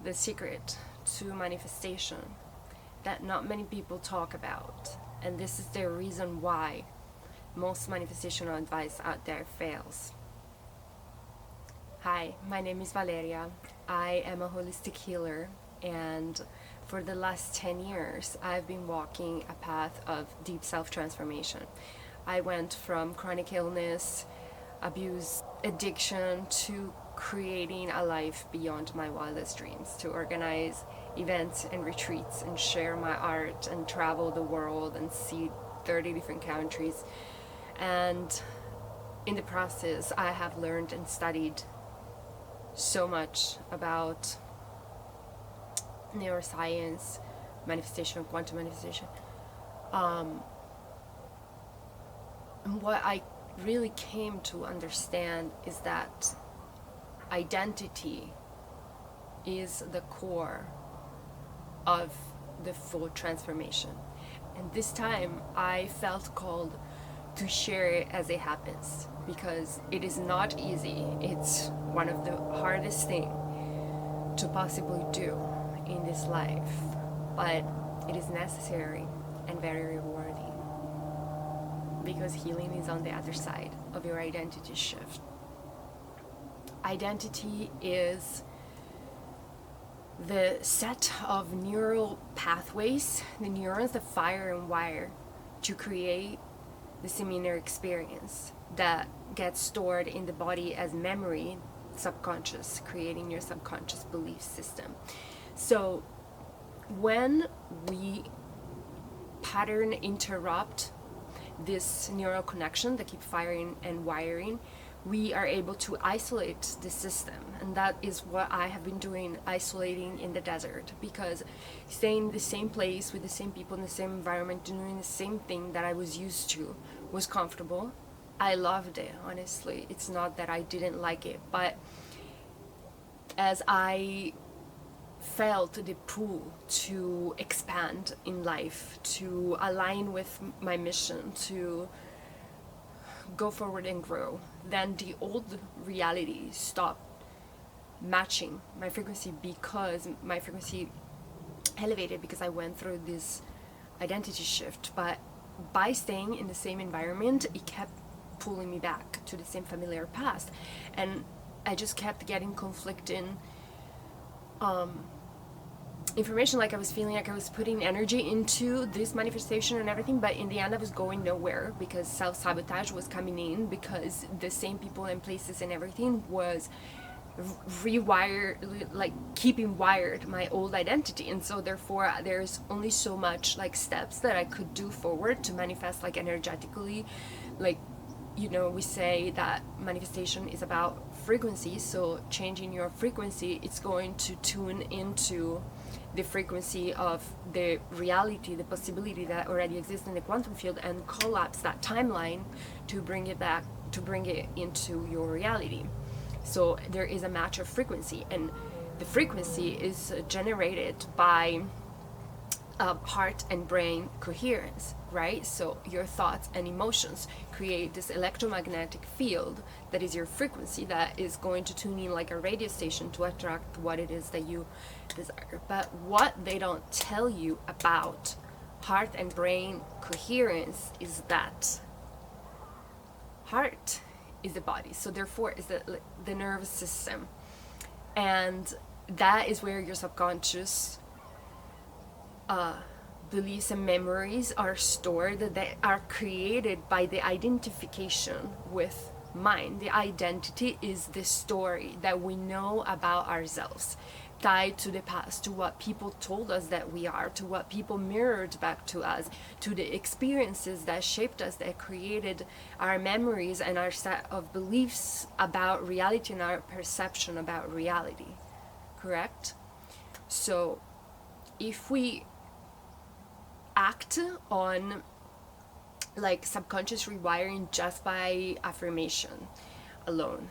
the secret to manifestation that not many people talk about. And this is the reason why most manifestational advice out there fails. Hi, my name is Valeria. I am a holistic healer, and for the last 10 years, I've been walking a path of deep self-transformation. I went from chronic illness, abuse, addiction, to creating a life beyond my wildest dreams, to organize events and retreats and share my art and travel the world and see 30 different countries. And in the process, I have learned and studied so much about neuroscience, manifestation, quantum manifestation. And what I really came to understand is that identity is the core of the full transformation. And this time I felt called to share it as it happens, because it is not easy. It's one of the hardest things to possibly do in this life, but it is necessary and very rewarding, because healing is on the other side of your identity shift. Identity is the set of neural pathways, the neurons that fire and wire to create the similar experience that gets stored in the body as memory, subconscious, creating your subconscious belief system. So when we pattern interrupt this neural connection that keep firing and wiring, we are able to isolate the system. And that is what I have been doing, isolating in the desert, because staying in the same place with the same people in the same environment, doing the same thing that I was used to, was comfortable. I loved it, honestly. It's not that I didn't like it, but as I felt the pull to expand in life, to align with my mission, to go forward and grow, then the old reality stopped matching my frequency, because my frequency elevated because I went through this identity shift. But by staying in the same environment, it kept pulling me back to the same familiar past, and I just kept getting conflicting information. Like I was feeling like I was putting energy into this manifestation and everything, but in the end I was going nowhere, because self-sabotage was coming in, because the same people and places and everything was rewired, like keeping wired my old identity. And so therefore there's only so much like steps that I could do forward to manifest, like energetically. Like, you know, we say that manifestation is about frequency, so changing your frequency, it's going to tune into the frequency of the reality, the possibility that already exists in the quantum field, and collapse that timeline to bring it back, to bring it into your reality. So there is a match of frequency, and the frequency is generated by heart and brain coherence, right? So your thoughts and emotions create this electromagnetic field that is your frequency, that is going to tune in like a radio station to attract what it is that you desire. But what they don't tell you about heart and brain coherence is that heart is the body, so therefore is the nervous system, and that is where your subconscious beliefs and memories are stored, that are created by the identification with mind. The identity is the story that we know about ourselves, tied to the past, to what people told us that we are, to what people mirrored back to us, to the experiences that shaped us, that created our memories and our set of beliefs about reality and our perception about reality. Correct? So if we act on like subconscious rewiring just by affirmation alone,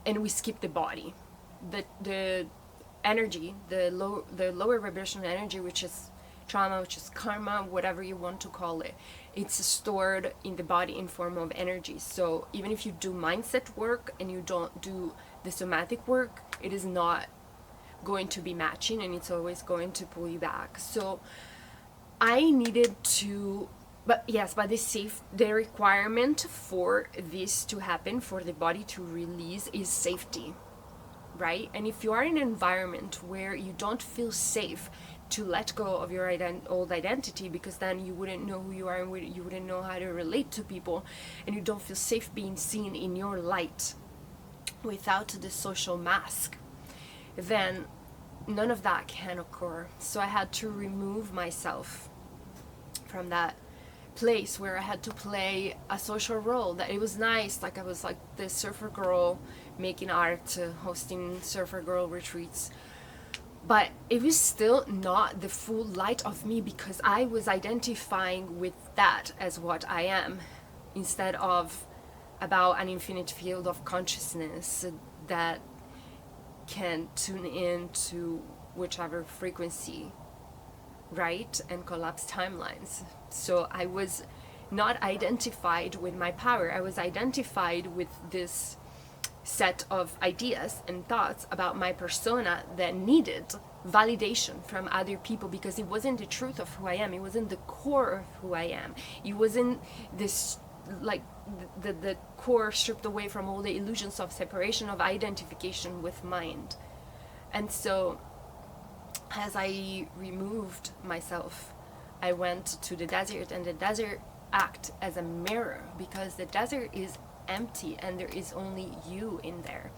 and we skip the body, the energy, the lower vibrational energy, which is trauma, which is karma, whatever you want to call it, it's stored in the body in form of energy. So even if you do mindset work and you don't do the somatic work, it is not going to be matching, and it's always going to pull you back. So I needed to, but the requirement for this to happen, for the body to release, is safety, right? And if you are in an environment where you don't feel safe to let go of your old identity, because then you wouldn't know who you are and you wouldn't know how to relate to people, and you don't feel safe being seen in your light without the social mask, then none of that can occur. So I had to remove myself from that place where I had to play a social role. That it was nice, like I was like the surfer girl making art, hosting surfer girl retreats, but it was still not the full light of me, because I was identifying with that as what I am, instead of about an infinite field of consciousness that can tune in to whichever frequency, right, and collapse timelines. So I was not identified with my power. I was identified with this set of ideas and thoughts about my persona that needed validation from other people, because it wasn't the truth of who I am. It wasn't the core of who I am. It wasn't this, like, the core stripped away from all the illusions of separation, of identification with mind. And so as I removed myself, I went to the desert, and the desert act as a mirror, because the desert is empty and there is only you in there.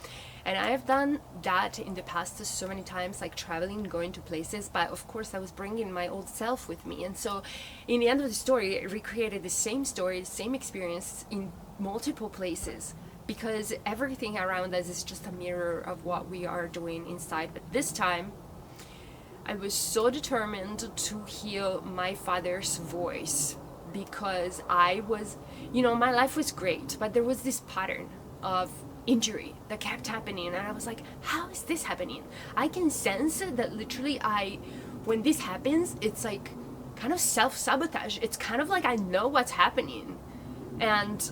And I have done that in the past so many times, like traveling, going to places, but of course I was bringing my old self with me. And so in the end of the story, I recreated the same story, the same experience in multiple places, because everything around us is just a mirror of what we are doing inside. But this time I was so determined to heal my father's voice, because I was, my life was great, but there was this pattern of injury that kept happening, and I was like, how is this happening? I can sense that literally when this happens, it's like kind of self-sabotage. It's kind of like I know what's happening and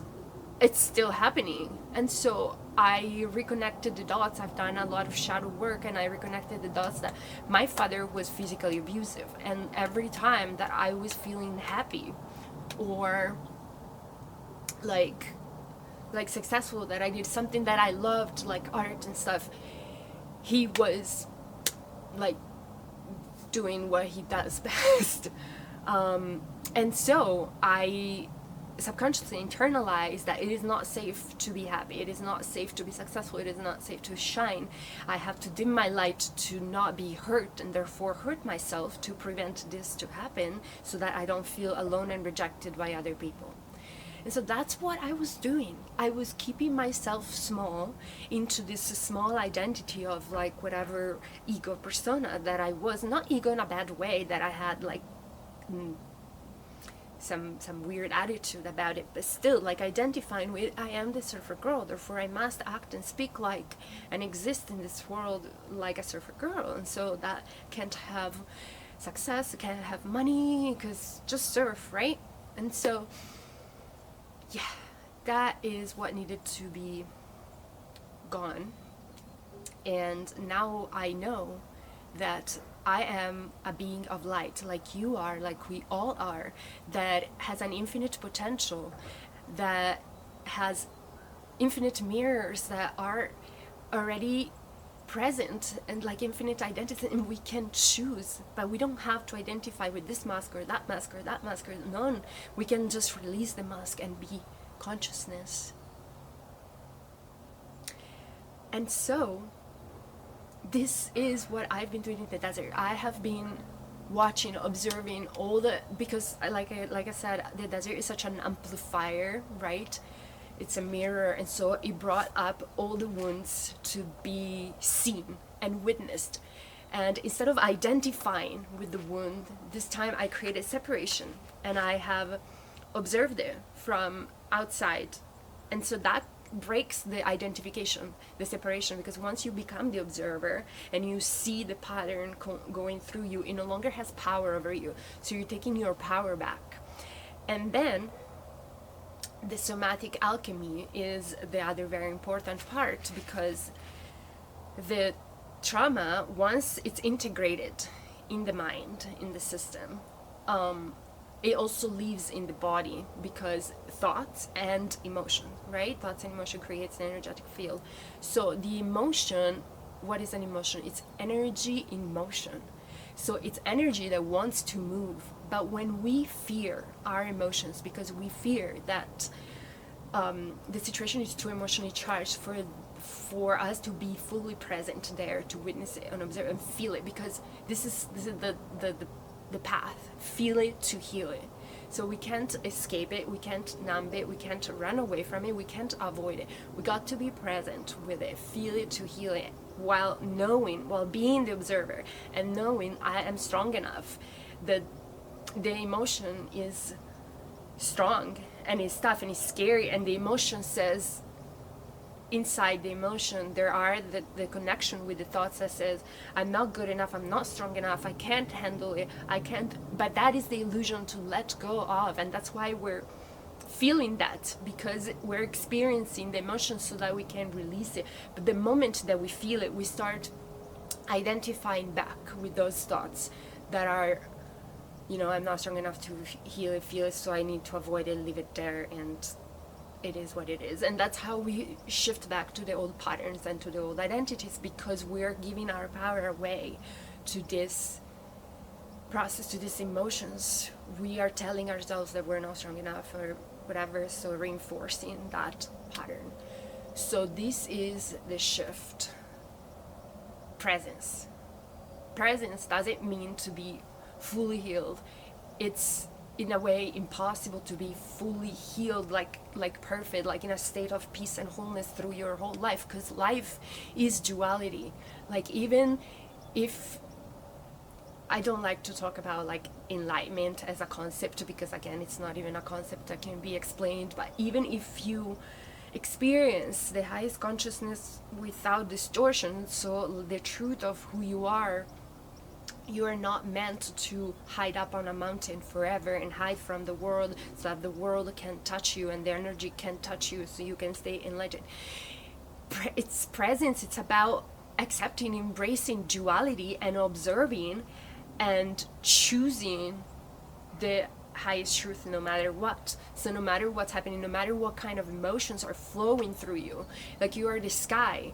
it's still happening. And so I reconnected the dots. I've done a lot of shadow work, and I reconnected the dots that my father was physically abusive, and every time that I was feeling happy or like successful, that I did something that I loved, like art and stuff, he was like doing what he does best. And so I subconsciously internalized that it is not safe to be happy, it is not safe to be successful, it is not safe to shine. I have to dim my light to not be hurt, and therefore hurt myself to prevent this to happen, so that I don't feel alone and rejected by other people. And so that's what I was doing. I was keeping myself small into this small identity of like whatever ego persona that I was. Not ego in a bad way, that I had like some weird attitude about it, but still like identifying with, I am the surfer girl, therefore I must act and speak like and exist in this world like a surfer girl. And so that can't have success, can't have money, because just surf, right? And so yeah, that is what needed to be gone. And now I know that I am a being of light, like you are, like we all are, that has an infinite potential, that has infinite mirrors that are already present, and like infinite identity, and we can choose. But we don't have to identify with this mask or that mask or that mask or none. We can just release the mask and be consciousness. And so this is what I've been doing in the desert. I have been watching, observing all the, because like I said, the desert is such an amplifier, right? It's a mirror, and so it brought up all the wounds to be seen and witnessed. And instead of identifying with the wound, this time I created separation, and I have observed it from outside. And so that breaks the identification, the separation, because once you become the observer and you see the pattern going through you, it no longer has power over you. So you're taking your power back. And then the somatic alchemy is the other very important part, because the trauma, once it's integrated in the mind, in the system, it also lives in the body, because thoughts and emotion, right? Thoughts and emotion creates an energetic field. So the emotion, what is an emotion? It's energy in motion. So it's energy that wants to move. But when we fear our emotions, because we fear that the situation is too emotionally charged for us to be fully present there, to witness it and observe and feel it, because this is the path. Feel it to heal it. So we can't escape it, we can't numb it, we can't run away from it, we can't avoid it. We got to be present with it, feel it to heal it, while being the observer and knowing I am strong enough, that the emotion is strong and it's tough and it's scary, and the emotion says, inside the emotion there are the connection with the thoughts that says, I'm not good enough, I'm not strong enough, I can't handle it, I can't. But that is the illusion to let go of, and that's why we're feeling that, because we're experiencing the emotion so that we can release it. But the moment that we feel it, we start identifying back with those thoughts that are, I'm not strong enough to heal it, feel it, so I need to avoid it, leave it there, and it is what it is. And that's how we shift back to the old patterns and to the old identities, because we're giving our power away to this process, to these emotions. We are telling ourselves that we're not strong enough or whatever, so reinforcing that pattern. So this is the shift. Presence doesn't mean to be fully healed. It's in a way impossible to be fully healed, like perfect, like in a state of peace and wholeness through your whole life, because life is duality. Like, even if I don't like to talk about like enlightenment as a concept, because again, it's not even a concept that can be explained, but even if you experience the highest consciousness without distortion, so the truth of who you are not meant to hide up on a mountain forever and hide from the world, so that the world can't touch you and the energy can't touch you, so you can stay enlightened. It's presence. It's about accepting, embracing duality and observing and choosing the highest truth no matter what. So no matter what's happening, no matter what kind of emotions are flowing through you, like you are the sky,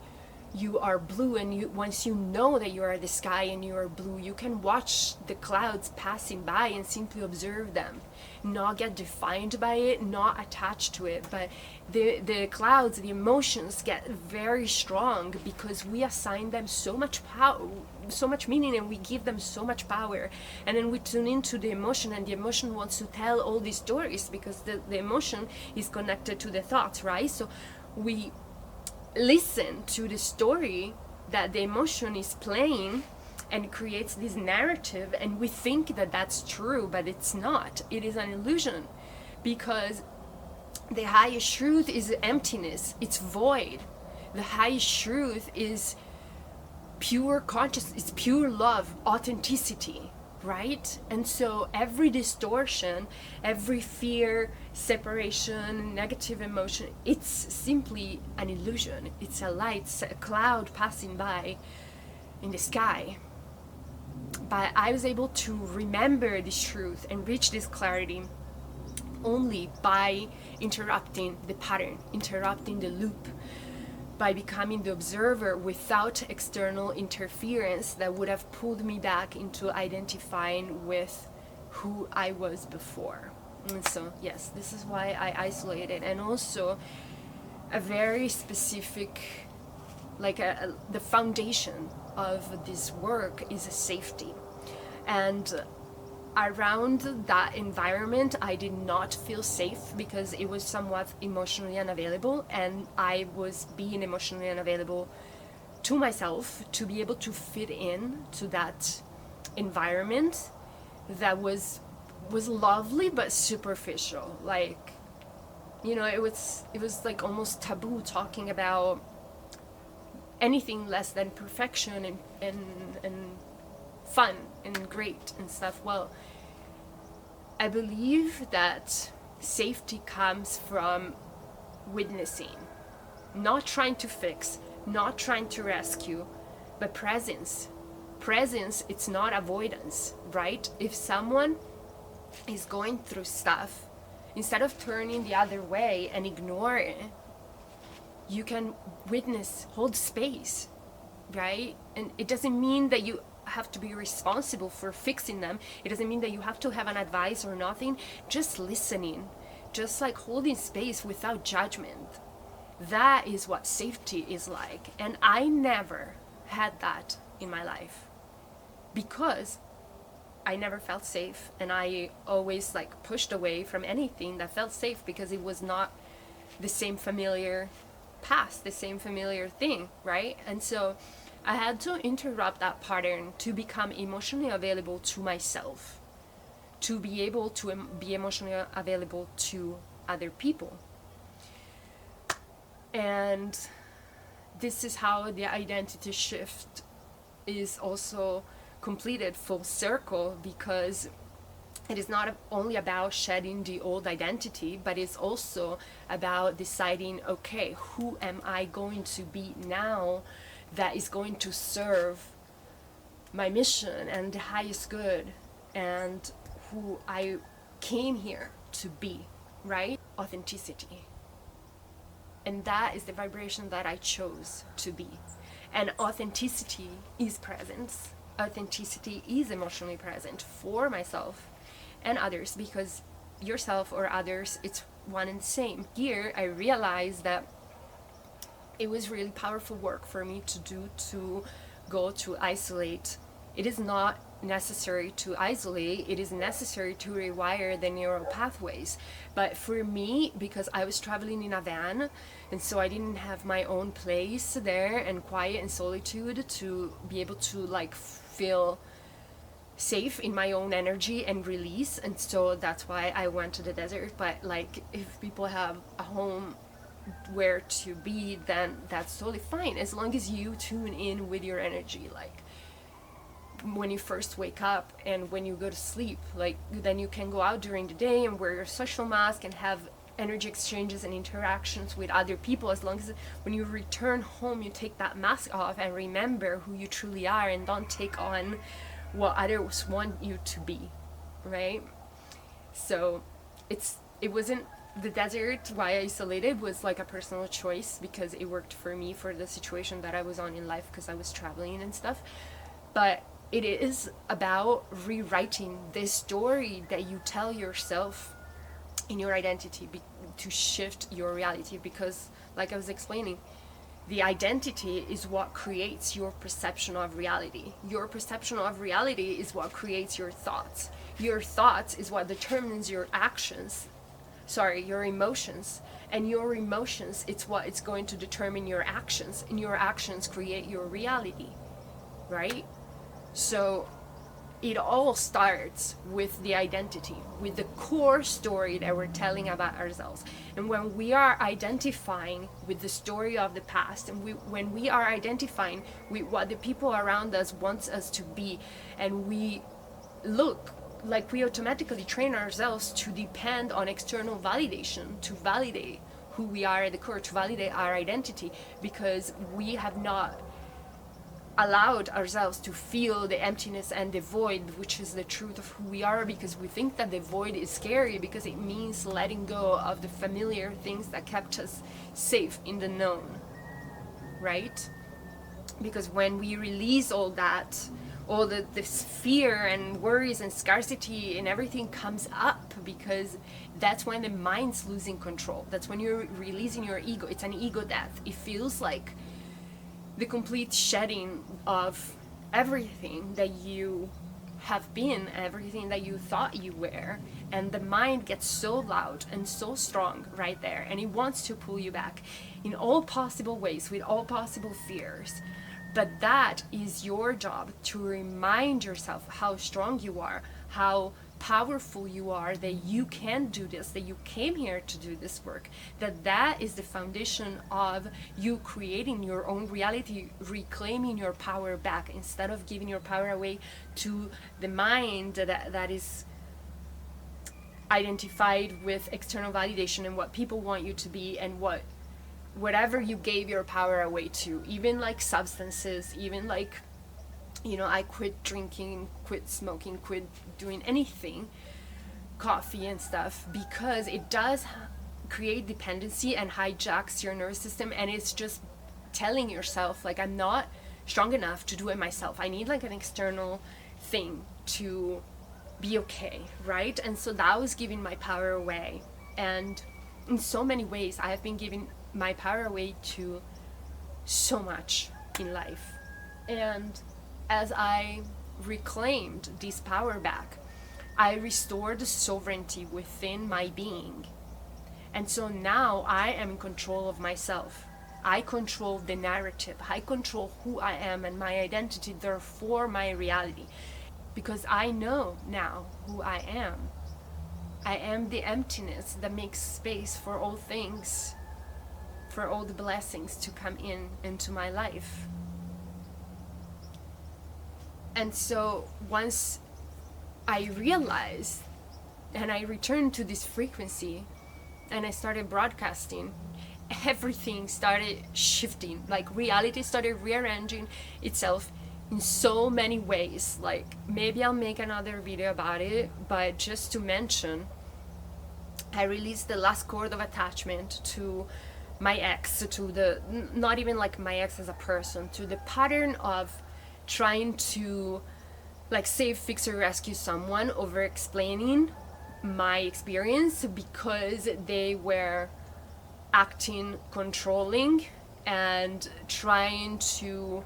you are blue, and once you know that you are the sky and you are blue, you can watch the clouds passing by and simply observe them, not get defined by it, not attached to it. But the clouds, the emotions get very strong because we assign them so much power, so much meaning, and we give them so much power. And then we tune into the emotion, and the emotion wants to tell all these stories, because the emotion is connected to the thoughts, right? So we listen to the story that the emotion is playing, and it creates this narrative, and we think that that's true, but it's not. It is an illusion, because the highest truth is emptiness. It's void. The highest truth is pure consciousness. It's pure love, authenticity, right? And so every distortion, every fear, separation, negative emotion, it's simply an illusion. It's a light, it's a cloud passing by in the sky. But I was able to remember this truth and reach this clarity only by interrupting the pattern, interrupting the loop, by becoming the observer without external interference that would have pulled me back into identifying with who I was before. And so, yes, this is why I isolated. And also a very specific, the foundation of this work is a safety. And around that environment, I did not feel safe, because it was somewhat emotionally unavailable, and I was being emotionally unavailable to myself to be able to fit in to that environment that was lovely but superficial. Like, it was like almost taboo talking about anything less than perfection and fun and great and stuff. Well, I believe that safety comes from witnessing, not trying to fix, not trying to rescue, But presence, it's not avoidance, right? If someone is going through stuff, instead of turning the other way and ignore it, you can witness, hold space, right? And it doesn't mean that you have to be responsible for fixing them. It doesn't mean that you have to have an advice or nothing. Just listening, just like holding space without judgment. That is what safety is like. And I never had that in my life because I never felt safe, and I always like pushed away from anything that felt safe because it was not the same familiar past, the same familiar thing, right? And so I had to interrupt that pattern to become emotionally available to myself, to be able to be emotionally available to other people. And this is how the identity shift is also completed full circle, because it is not only about shedding the old identity, but it's also about deciding, okay, who am I going to be now that is going to serve my mission and the highest good, and who I came here to be, right? Authenticity. And that is the vibration that I chose to be. And authenticity is presence. Authenticity is emotionally present for myself and others, because yourself or others, it's one and the same. Here I realized that it was really powerful work for me to do, to go to isolate. It is not necessary to isolate, it is necessary to rewire the neural pathways. But for me, because I was traveling in a van, and so I didn't have my own place there and quiet and solitude to be able to like feel safe in my own energy and release, and so that's why I went to the desert. But like, if people have a home where to be, then that's totally fine, as long as you tune in with your energy, like when you first wake up and when you go to sleep. Like, then you can go out during the day and wear your social mask and have energy exchanges and interactions with other people, as long as when you return home you take that mask off and remember who you truly are, and don't take on what others want you to be, right? So it wasn't the desert, why I isolated was like a personal choice, because it worked for me for the situation that I was on in life, because I was traveling and stuff. But it is about rewriting this story that you tell yourself in your identity to shift your reality, because like I was explaining, the identity is what creates your perception of reality. Your perception of reality is what creates your thoughts. Your thoughts is what determines your your emotions. And your emotions, it's what it's going to determine your actions. And your actions create your reality, right? So it all starts with the identity, with the core story that we're telling about ourselves. And when we are identifying with the story of the past, and when we are identifying with what the people around us wants us to be, and we look like, we automatically train ourselves to depend on external validation to validate who we are at the core, to validate our identity, because we have not allowed ourselves to feel the emptiness and the void, which is the truth of who we are, because we think that the void is scary because it means letting go of the familiar things that kept us safe in the known, right? Because when we release all that, all this fear and worries and scarcity and everything comes up, because that's when the mind's losing control. That's when you're releasing your ego. It's an ego death. It feels like the complete shedding of everything that you have been, everything that you thought you were, and the mind gets so loud and so strong right there, and it wants to pull you back in all possible ways, with all possible fears. But that is your job, to remind yourself how strong you are, how powerful you are, that you can do this, that you came here to do this work, that is the foundation of you creating your own reality, reclaiming your power back, instead of giving your power away to the mind that is identified with external validation and what people want you to be, and what whatever you gave your power away to, even like substances, even like, you know, I quit drinking, quit smoking, quit doing anything, coffee and stuff, because it does create dependency and hijacks your nervous system, and it's just telling yourself like, I'm not strong enough to do it myself. I need like an external thing to be okay, right? And so that was giving my power away. And in so many ways, I have been giving my power away to so much in life. And as I reclaimed this power back, I restored sovereignty within my being. And so now I am in control of myself. I control the narrative. I control who I am and my identity, therefore my reality. Because I know now who I am. I am the emptiness that makes space for all things, for all the blessings to come into my life. And so once I realized and I returned to this frequency and I started broadcasting, everything started shifting. Like reality started rearranging itself in so many ways. Like maybe I'll make another video about it, but just to mention, I released the last cord of attachment to my ex, to the, not even like my ex as a person, to the pattern of trying to like save, fix, or rescue someone, over explaining my experience because they were acting controlling and trying to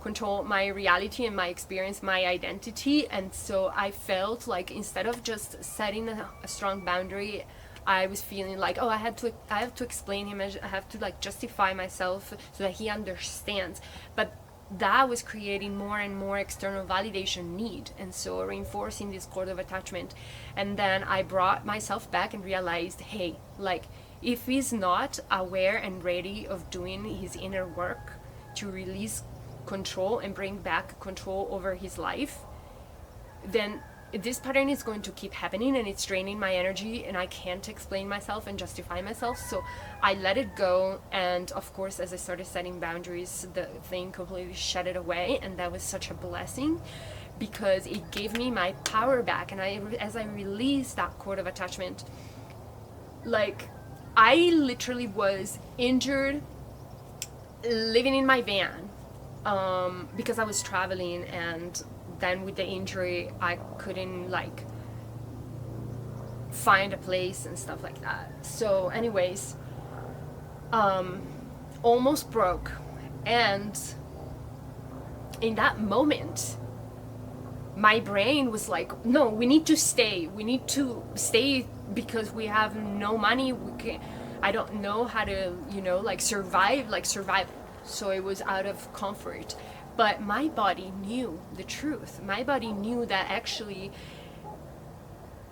control my reality and my experience, my identity. And so I felt like instead of just setting a strong boundary, I was feeling like, oh, I have to explain him, I have to like justify myself so that he understands. But that was creating more and more external validation need, and so reinforcing this cord of attachment. And then I brought myself back and realized, hey, like if he's not aware and ready of doing his inner work to release control and bring back control over his life, then this pattern is going to keep happening and it's draining my energy and I can't explain myself and justify myself. So I let it go, and of course as I started setting boundaries, the thing completely shut it away, and that was such a blessing because it gave me my power back. And as I released that cord of attachment, like I literally was injured living in my van because I was traveling, and then with the injury I couldn't like find a place and stuff like that. So anyways, almost broke. And in that moment my brain was like, no, we need to stay because we have no money, I don't know how to, you know, like survive. So it was out of comfort. But my body knew the truth. My body knew that actually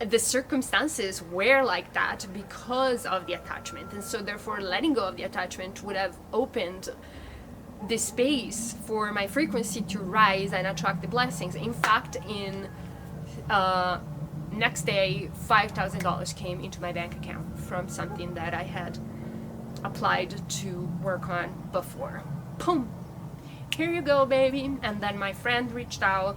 the circumstances were like that because of the attachment. And so therefore letting go of the attachment would have opened the space for my frequency to rise and attract the blessings. In fact, in next day, $5,000 came into my bank account from something that I had applied to work on before. Boom! Here you go, baby. And then my friend reached out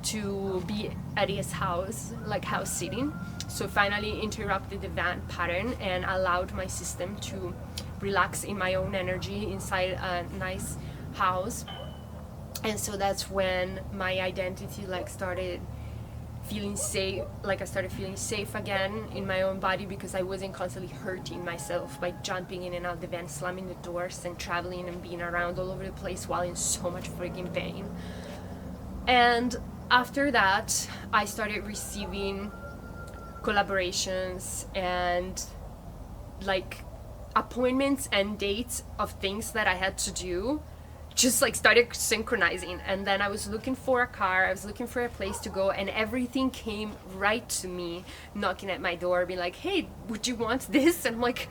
to be at his house, like house sitting. So finally interrupted the van pattern and allowed my system to relax in my own energy inside a nice house. And so that's when my identity like started feeling safe, like I started feeling safe again in my own body, because I wasn't constantly hurting myself by jumping in and out the van, slamming the doors and traveling and being around all over the place while in so much freaking pain. And after that I started receiving collaborations and like appointments and dates of things that I had to do, just like started synchronizing. And then I was looking for a car, I was looking for a place to go, and everything came right to me, knocking at my door, being like, hey, would you want this? And I'm like,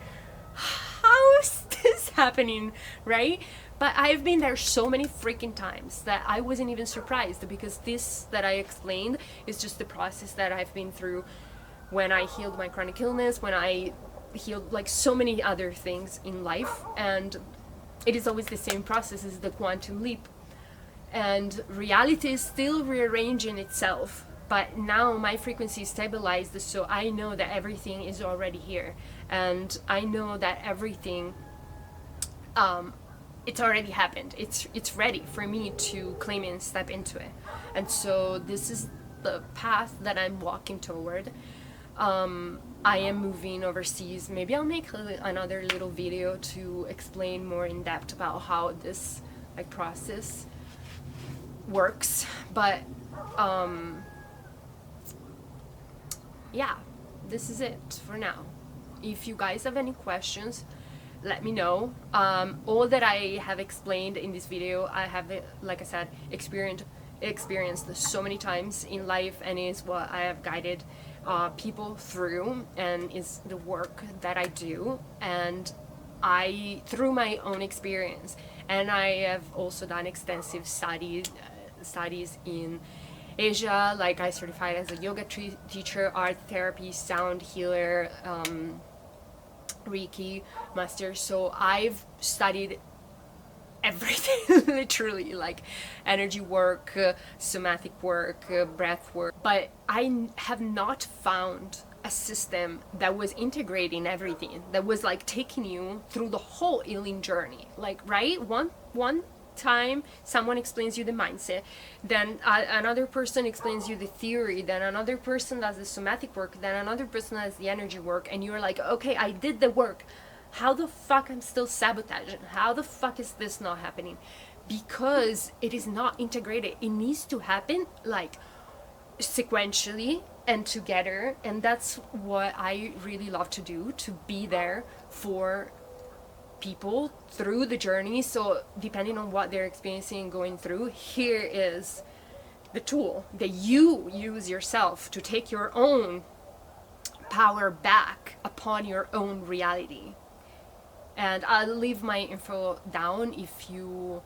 how is this happening, right? But I've been there so many freaking times that I wasn't even surprised, because this that I explained is just the process that I've been through when I healed my chronic illness, when I healed like so many other things in life, and it is always the same process as the quantum leap. And reality is still rearranging itself, but now my frequency is stabilized, so I know that everything is already here, and I know that everything, it's already happened. It's ready for me to claim it and step into it. And so this is the path that I'm walking toward. I am moving overseas. Maybe I'll make another little video to explain more in depth about how this like process works. But yeah, this is it for now. If you guys have any questions, let me know. All that I have explained in this video, I have, like I said, experienced so many times in life, and is what I have guided people through, and is the work that I do, and through my own experience. And I have also done extensive studies in Asia. Like, I certified as a yoga teacher, art therapy, sound healer, Reiki master. So I've studied everything literally, like energy work, somatic work, breath work, but I have not found a system that was integrating everything, that was like taking you through the whole healing journey. Like, right, one time someone explains you the mindset, then another person explains you the theory, then another person does the somatic work, then another person does the energy work, and you're like, okay, I did the work, how the fuck I'm still sabotaging? How the fuck is this not happening? Because it is not integrated. It needs to happen like sequentially and together, and that's what I really love to do, to be there for people through the journey. So depending on what they're experiencing and going through, here is the tool that you use yourself to take your own power back upon your own reality. And I'll leave my info down if you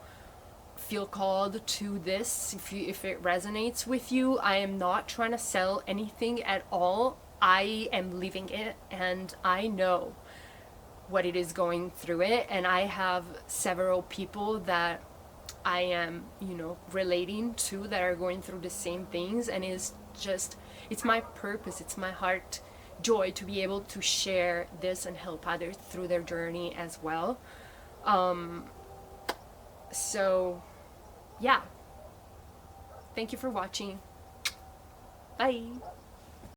feel called to this, if it resonates with you. I am not trying to sell anything at all. I am living it, and I know what it is going through it, and I have several people that I am, relating to, that are going through the same things, and it's my purpose, it's my heart joy to be able to share this and help others through their journey as well. So yeah, thank you for watching. Bye.